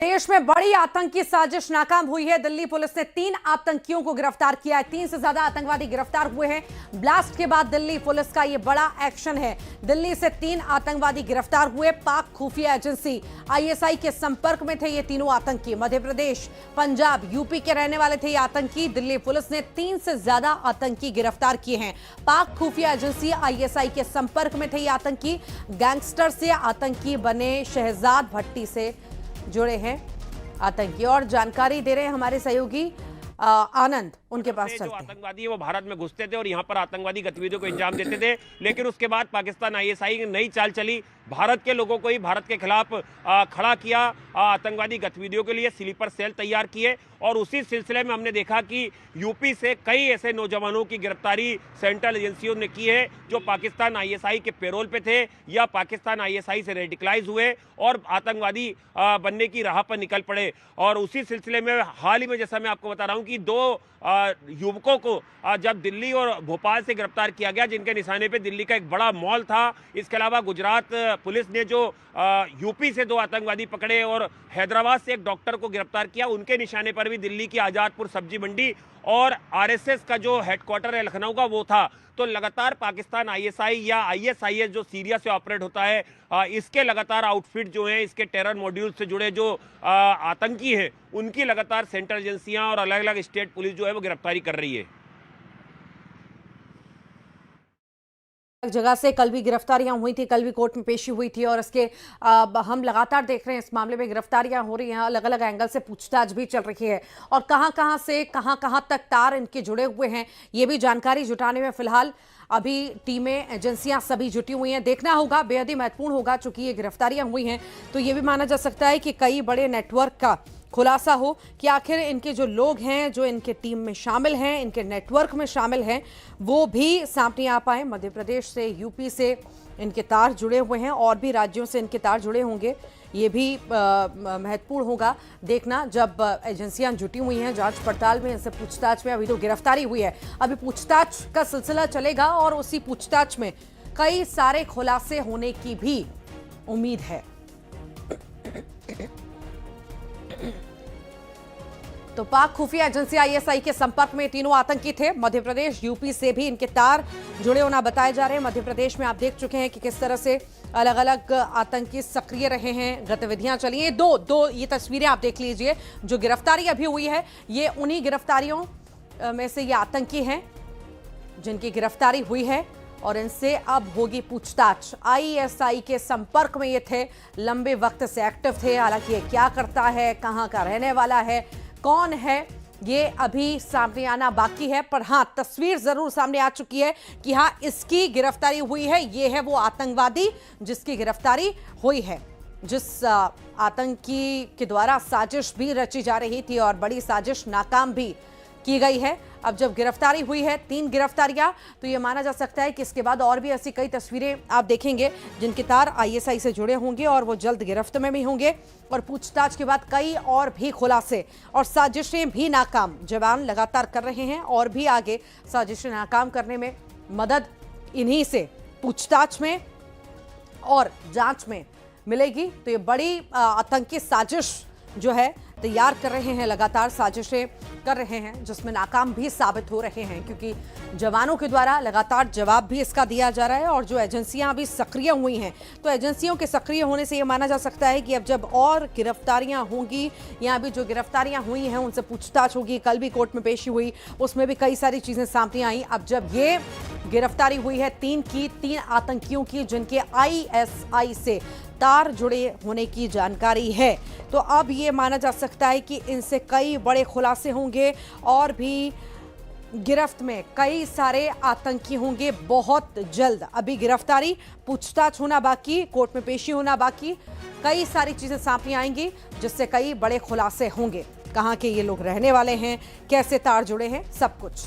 देश में बड़ी आतंकी साजिश नाकाम हुई है। दिल्ली पुलिस ने 3 आतंकियों को गिरफ्तार किया है। 3 से ज्यादा आतंकवादी गिरफ्तार हुए हैं। ब्लास्ट के बाद दिल्ली पुलिस का यह बड़ा एक्शन है। दिल्ली से 3 आतंकवादी गिरफ्तार हुए। पाक खुफिया एजेंसी आईएसआई के संपर्क में थे ये तीनों आतंकी। मध्य प्रदेश, पंजाब, यूपी के रहने वाले थे ये आतंकी। दिल्ली पुलिस ने 3 से ज्यादा आतंकी गिरफ्तार किए हैं। पाक खुफिया एजेंसी आईएसआई के संपर्क में थे ये आतंकी। गैंगस्टर से आतंकी बने शहजाद भट्टी से जुड़े हैं आतंकी। और जानकारी दे रहे हैं हमारे सहयोगी आनंद, उनके पास चलते हैं। जो आतंकवादी है वो भारत में घुसते थे और यहाँ पर आतंकवादी गतिविधियों को अंजाम देते थे, लेकिन उसके बाद पाकिस्तान आईएसआई की नई चाल चली। भारत के लोगों को ही भारत के खिलाफ खड़ा किया, आतंकवादी गतिविधियों के लिए स्लीपर सेल तैयार किए। और उसी सिलसिले में हमने देखा कि यूपी से कई ऐसे नौजवानों की गिरफ्तारी सेंट्रल एजेंसियों ने की है जो पाकिस्तान आईएसआई के पेरोल पे थे या पाकिस्तान आईएसआई से रेडिकलाइज हुए और आतंकवादी बनने की राह पर निकल पड़े। और उसी सिलसिले में हाल ही में जैसा मैं आपको बता रहा हूँ कि 2 युवकों को जब दिल्ली और भोपाल से गिरफ्तार किया गया, जिनके निशाने पे दिल्ली का एक बड़ा मॉल था। इसके अलावा गुजरात पुलिस ने जो यूपी से 2 आतंकवादी पकड़े और हैदराबाद से एक डॉक्टर को गिरफ्तार किया, उनके निशाने पर भी दिल्ली की आजादपुर सब्जी मंडी और आरएसएस का जो हेडक्वार्टर है लखनऊ का वो था। तो लगातार पाकिस्तान आईएसआई या आईएसआईएस जो सीरिया से ऑपरेट होता है, इसके लगातार आउटफिट जो है, इसके टेरर मॉड्यूल से जुड़े जो आतंकी हैं, उनकी लगातार सेंट्रल एजेंसियां और अलग अलग स्टेट पुलिस जो है वो गिरफ्तारी कर रही है। जगह से कल भी गिरफ्तारियां हुई थी, कल भी कोर्ट में पेशी हुई थी। और इसके हम लगातार देख रहे हैं इस मामले में गिरफ्तारियां हो रही हैं, अलग अलग एंगल से पूछताछ भी चल रही है। और कहां से कहां तक तार इनके जुड़े हुए हैं, ये भी जानकारी जुटाने में फिलहाल अभी टीमें, एजेंसियां सभी जुटी हुई हैं। देखना होगा, बेहद ही महत्वपूर्ण होगा। चूंकि ये गिरफ्तारियां हुई हैं तो ये भी माना जा सकता है कि कई बड़े नेटवर्क का खुलासा हो कि आखिर इनके जो लोग हैं, जो इनके टीम में शामिल हैं, इनके नेटवर्क में शामिल हैं, वो भी सामने आ पाए। मध्य प्रदेश से, यूपी से इनके तार जुड़े हुए हैं और भी राज्यों से इनके तार जुड़े होंगे। ये भी महत्वपूर्ण होगा देखना जब एजेंसियां जुटी हुई हैं जांच पड़ताल में, इनसे पूछताछ में। अभी तो गिरफ्तारी हुई है, अभी पूछताछ का सिलसिला चलेगा और उसी पूछताछ में कई सारे खुलासे होने की भी उम्मीद है। तो पाक खुफिया एजेंसी आईएसआई के संपर्क में तीनों आतंकी थे। मध्य प्रदेश, यूपी से भी इनके तार जुड़े होना बताए जा रहे हैं। मध्य प्रदेश में आप देख चुके हैं कि किस तरह से अलग अलग आतंकी सक्रिय रहे हैं, गतिविधियां चली हैं। दो ये तस्वीरें आप देख लीजिए। जो गिरफ्तारी अभी हुई है, ये उन्हीं गिरफ्तारियों में से ये आतंकी हैं जिनकी गिरफ्तारी हुई है और इनसे अब होगी पूछताछ। आईएसआई के संपर्क में ये थे, लंबे वक्त से एक्टिव थे। हालांकि ये क्या करता है, कहां का रहने वाला है, कौन है, ये अभी सामने आना बाकी है। पर हाँ, तस्वीर जरूर सामने आ चुकी है कि हाँ, इसकी गिरफ्तारी हुई है। ये है वो आतंकवादी जिसकी गिरफ्तारी हुई है, जिस आतंकी के द्वारा साजिश भी रची जा रही थी और बड़ी साजिश नाकाम भी की गई है। अब जब गिरफ्तारी हुई है, 3 गिरफ्तारियां, तो यह माना जा सकता है कि इसके बाद और भी ऐसी कई तस्वीरें आप देखेंगे जिनके तार आईएसआई से जुड़े होंगे और वो जल्द गिरफ्त में भी होंगे। और पूछताछ के बाद कई और भी खुलासे और साजिशें भी नाकाम जवान लगातार कर रहे हैं और भी आगे साजिशें नाकाम करने में मदद इन्हीं से पूछताछ में और जांच में मिलेगी। तो ये बड़ी आतंकी साजिश जो है तैयार कर रहे हैं, लगातार साजिशें कर रहे हैं, जिसमें नाकाम भी साबित हो रहे हैं क्योंकि जवानों के द्वारा लगातार जवाब भी इसका दिया जा रहा है। और जो एजेंसियां अभी सक्रिय हुई हैं, तो एजेंसियों के सक्रिय होने से ये माना जा सकता है कि अब जब और गिरफ्तारियां होंगी या अभी जो गिरफ्तारियां हुई हैं उनसे पूछताछ होगी। कल भी कोर्ट में पेशी हुई, उसमें भी कई सारी चीजें सामने आई। अब जब ये गिरफ्तारी हुई है 3 आतंकियों की जिनके आईएसआई से तार जुड़े होने की जानकारी है, तो अब ये माना जा सकता है कि इनसे कई बड़े खुलासे होंगे और भी गिरफ्त में कई सारे आतंकी होंगे बहुत जल्द। अभी गिरफ्तारी, पूछताछ होना बाकी, कोर्ट में पेशी होना बाकी, कई सारी चीजें सामने आएंगी जिससे कई बड़े खुलासे होंगे। कहां के ये लोग रहने वाले हैं, कैसे तार जुड़े हैं, सब कुछ।